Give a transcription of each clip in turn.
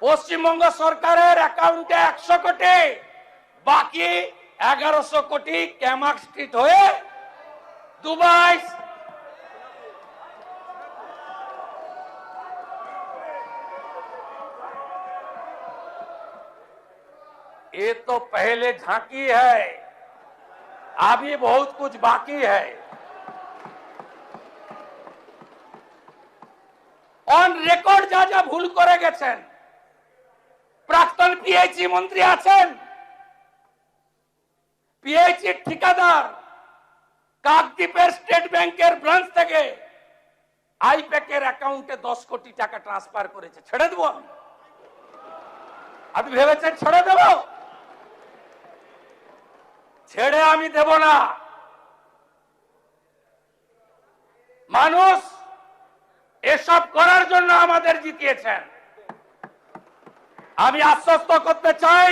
পশ্চিমবঙ্গ সরকারের অ্যাকাউন্টে 100 কোটি, বাকি 1100 কোটি ক্যামাক স্ট্রিট হয়ে দুবাই। ये तो पहले झांकी है, अभी बहुत कुछ बाकी है। অন রেকর্ড যা যা ভুল করে গেছেন, প্রাক্তন পিএইচই মন্ত্রী আছেন, পিএইচই ঠিকাদার কাকদ্বীপের স্টেট ব্যাংকের ব্রাঞ্চ থেকে আইপ্যাকের অ্যাকাউন্টে 10 কোটি টাকা ট্রান্সফার করেছে। ছেড়ে দেবো আমি? আপনি ভেবেছেন ছেড়ে দেব? ছেড়ে আমি দেব না। মানুষ এসব করার জন্য আমাদের জিতিয়েছেন। আমি আশ্বস্ত করতে চাই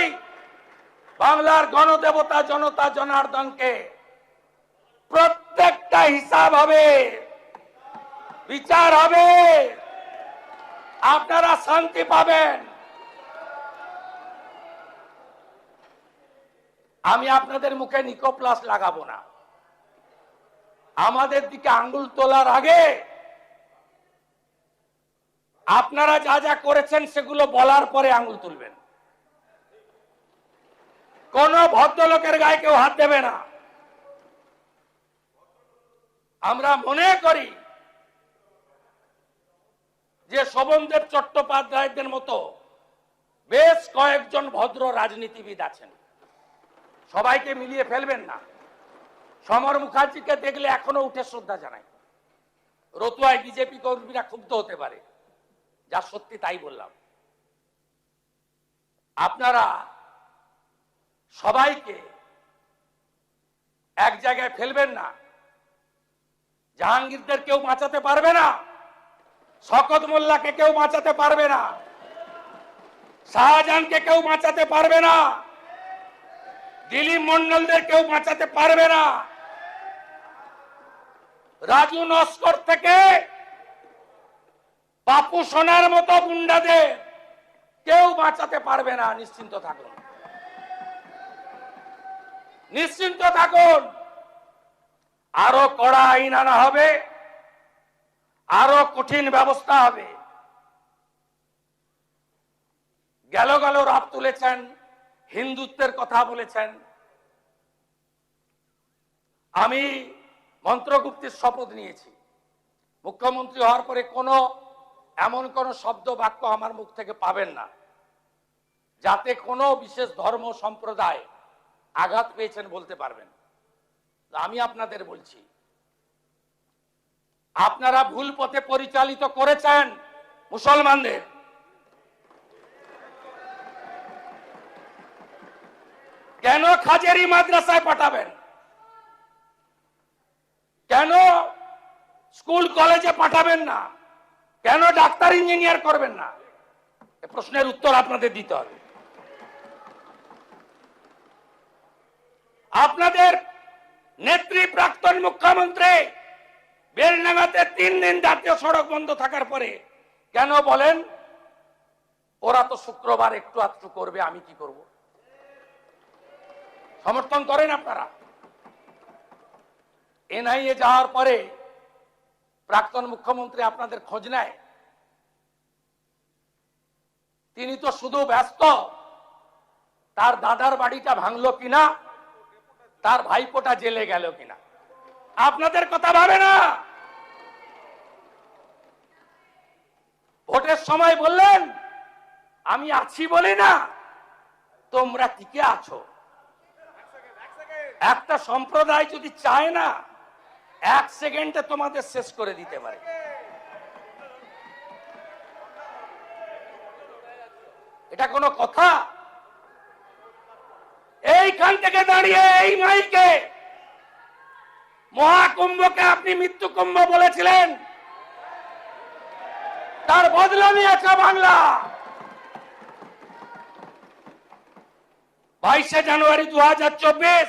বাংলার গণদেবতা জনতা জনার্দনকে, প্রত্যেকটা হিসাব হবে, বিচার হবে, আপনারা শান্তি পাবেন। আমি আপনাদের মুখে নিকোপ্লাস লাগাবো না। আমাদের দিকে আঙ্গুল তোলার আগে আপনারা যা যা করেছেন সেগুলো বলার পরে আঙ্গুল তুলবেন। কোন ভদ্রলোকের গায়ে কেউ হাত দেবে না। আমরা মনে করি যে শোভনদেব চট্টোপাধ্যায়দের মতো বেশ কয়েকজন ভদ্র রাজনীতিবিদ আছেন, সবাইকে মিলিয়ে ফেলবেন না। সমর মুখার্জিকে দেখলে এখনো উঠে শ্রদ্ধা জানাই। রতুয়ায় বিজেপি কর্মীরা ক্ষুব্ধ হতে পারে, যা সত্যি তাই বললাম। আপনারা সবাইকে এক জায়গায় ফেলবেন না। জাহাঙ্গীরদের কেউ বাঁচাতে পারবে না, শওকত মোল্লাকে কেউ বাঁচাতে পারবে না, শাহজাহানকে কেউ বাঁচাতে পারবে না, দিলীপ মন্ডলদের কেউ বাঁচাতে পারবে না, রাজু নস্কর থেকে বাপু সোনার মতো গুন্ডাদের কেউ বাঁচাতে পারবে না। নিশ্চিন্ত থাকুন, নিশ্চিন্ত থাকুন। আরো কড়া আইন আনা হবে, আরো কঠিন ব্যবস্থা হবে। গেল গেল রাত তুলেছেন, হিন্দুত্বের কথা বলেছেন। আমি মন্ত্রগুপ্তির শপথ নিয়েছি, মুখ্যমন্ত্রী হওয়ার পরে এমন কোন শব্দ বাক্য আমার মুখ থেকে পাবেন না যাতে কোনো বিশেষ ধর্ম সম্প্রদায় আঘাত পেয়েছেন বলতে পারবেন। আমি আপনাদের বলছি, আপনারা ভুল পথে পরিচালিত করেছেন মুসলমানদের। কেন খাজেরি মাদ্রাসায় পাঠাবেন? কেন স্কুল কলেজে পাঠাবেন না? কেন ডাক্তার ইঞ্জিনিয়ার করবেন না? এই প্রশ্নের উত্তর আপনাদের দিতে হবে। আপনাদের নেত্রী প্রাক্তন মুখ্যমন্ত্রী বেলডাঙ্গাতে 3 দিন জাতীয় সড়ক বন্ধ থাকার পরে কেন বলেন ওরা তো শুক্রবার একটু আধটু করবে, আমি কি করব? সমর্থন করেন আপনারা? এনআইএ যাওয়ার পরে প্রাক্তন মুখ্যমন্ত্রী আপনাদের খোঁজ নেয়? তিনি তো শুধু ব্যস্ত তার দাদার বাড়িটা ভাঙলো কিনা, তার ভাইপোটা জেলে গেল কিনা। আপনাদের কথা ভাবে না। ভোটের সময় বললেন আমি আছি বলি না তোমরা টিকে আছো। একটা সম্প্রদায় যদি চায় না 1 সেকেন্ডে তোমাদের শেষ করে দিতে পারে। এটা কোনো কথা? এইখান থেকে দাঁড়িয়ে এই মাইকে মহাকুম্ভকে আপনি মৃত্যু কুম্ভ বলেছিলেন, তার বদলা নিয়েছে বাংলা। 22 জানুয়ারি 2024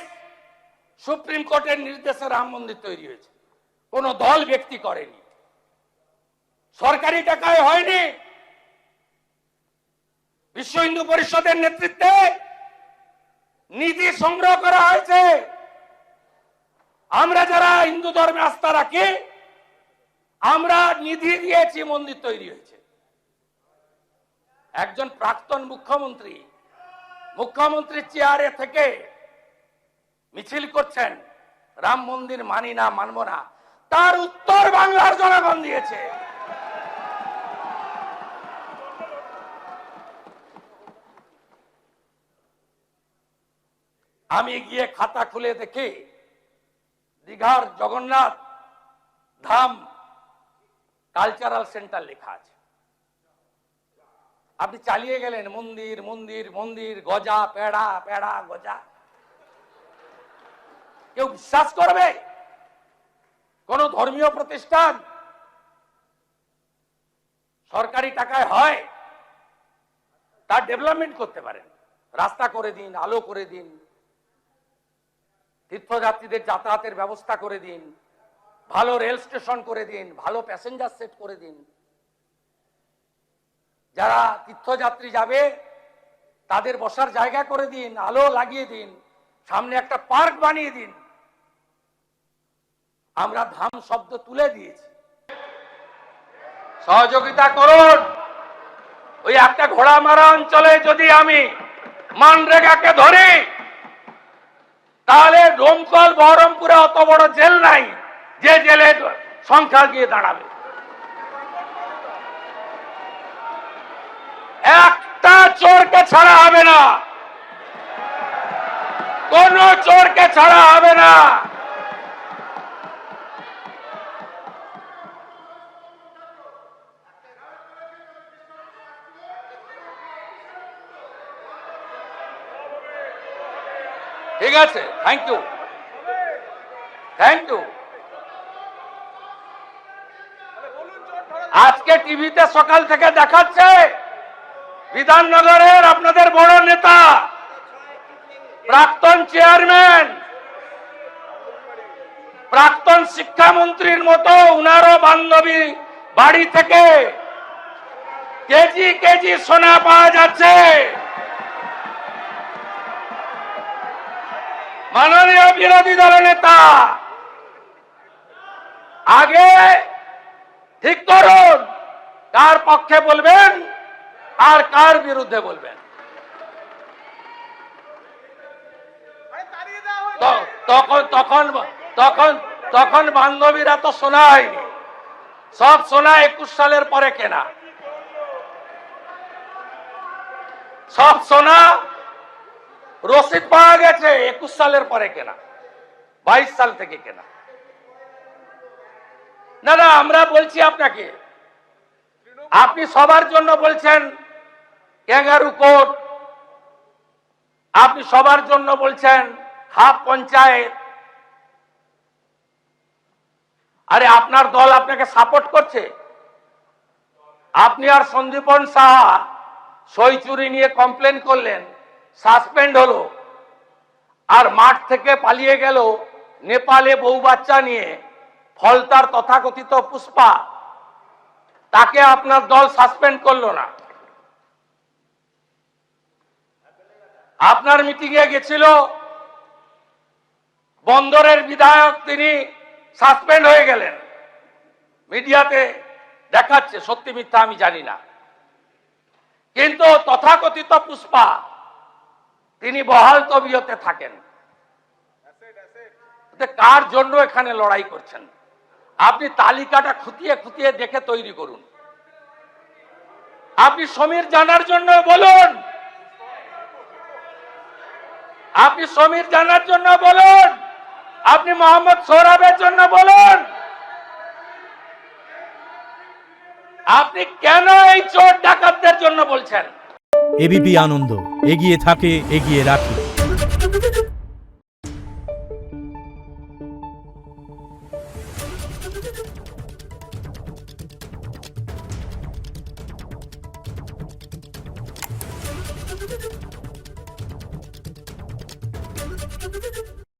সুপ্রিম কোর্টের নির্দেশে রাম মন্দির তৈরি হয়েছে। কোন দল ব্যক্তি করেনি, সরকারি টাকায় হয়নি। বিশ্ব হিন্দু পরিষদের নেতৃত্বে নিধি সংগ্রহ করা হয়েছে। আমরা যারা হিন্দু ধর্মে আস্থা রাখি, আমরা নিধি দিয়েছি, মন্দির তৈরি হয়েছে। একজন প্রাক্তন মুখ্যমন্ত্রীর চেয়ারে থেকে মিছিল করছেন, রাম মন্দির মানি না, মানব না। তার উত্তর বাংলার জনগণ দিয়েছে। আমি গিয়ে খাতা খুলে দেখি দীঘার জগন্নাথ ধাম কালচারাল সেন্টার লেখা আছে। আপনি চালিয়ে গেলেন মন্দির মন্দির মন্দির, গজা পেড়া পেড়া গজা। কেউ বিশ্বাস করবে? কোন ধর্মীয় প্রতিষ্ঠান সরকারি টাকায় হয়? তার ডেভেলপমেন্ট করতে পারেন, রাস্তা করে দিন, আলো করে দিন, তীর্থযাত্রীদের যাতায়াতের ব্যবস্থা করে দিন, ভালো রেল স্টেশন করে দিন, ভালো প্যাসেঞ্জার সেট করে দিন। যারা তীর্থযাত্রী যাবে তাদের বসার জায়গা করে দিন, আলো লাগিয়ে দিন, সামনে একটা পার্ক বানিয়ে দিন। আমরা ধাম শব্দ তুলে দিয়েছি। সহযোগিতা করুন। ওই একটা ঘোড়া মারা অঞ্চলে যদি আমি মানরেগাকে ধরি, তাহলে ডোমকল বহরমপুরে অত বড় জেল নাই যে জেলে সংখ্যা গিয়ে দাঁড়াবে। একটা চোরকে ছাড়া হবে না, কোন চোরকে ছাড়া হবে না। ঠিক আছে, থ্যাংক ইউ। আজকে টিভিতে সকাল থেকে দেখাচ্ছে বিধাননগরের আপনাদের বড় নেতা, প্রাক্তন চেয়ারম্যান, প্রাক্তন শিক্ষামন্ত্রীর মতো উনারও বান্ধবী বাড়ি থেকে কেজি কেজি সোনা পাওয়া যাচ্ছে। মাননীয় বিরোধী দল নেতা, আগে ঠিক করুন কার পক্ষে বলবেন আর কার বিরুদ্ধে বলবেন। তখন বান্ধবীরা তো সোনা হয়নি, সব সোনা 21 সালের পরে কেনা, সব সোনা রসিদ পাওয়া গেছে 21 সালের পরে কেনা, 22 সাল থেকে কেনা। না না, আমরা বলছি আপনাকে, আপনি সবার জন্য বলছেন ক্যাঙ্গারু কোর্ট, আপনি সবার জন্য বলছেন হাফ পঞ্চায়েত। আরে আপনার দল আপনাকে সাপোর্ট করছে। আপনি আর সন্দীপন সাহা সই চুরি নিয়ে কমপ্লেন করলেন, সাসপেন্ড হলো, আর মাঠ থেকে পালিয়ে গেল নেপালে বউ বাচ্চা নিয়ে ফলতার তথাকথিত পুষ্পা, তাকে আপনার দল সাসপেন্ড করলো না। আপনার মিটিংয়ে গেছিল বন্দরের বিধায়ক, তিনি সাসপেন্ড হয়ে গেলেন। মিডিয়াতে দেখাচ্ছে, সত্যি মিথ্যা আমি জানি না, কিন্তু তথাকথিত পুষ্পা তিনি বহাল তবিয়তে থাকেন। কার জন্য এখানে লড়াই করছেন? আপনি তালিকাটা খুঁটিয়ে খুঁটিয়ে দেখে তৈরি করুন। আপনি সমীর জানার জন্য বলুন, আপনি সমীর জানার জন্য বলুন, আপনি মোহাম্মদ সোহরাবের জন্য বলুন। আপনি কেন এই চোর ডাকাতদের জন্য বলছেন? এবিপি আনন্দ, এগিয়ে থাকে, এগিয়ে রাখে। Thank you.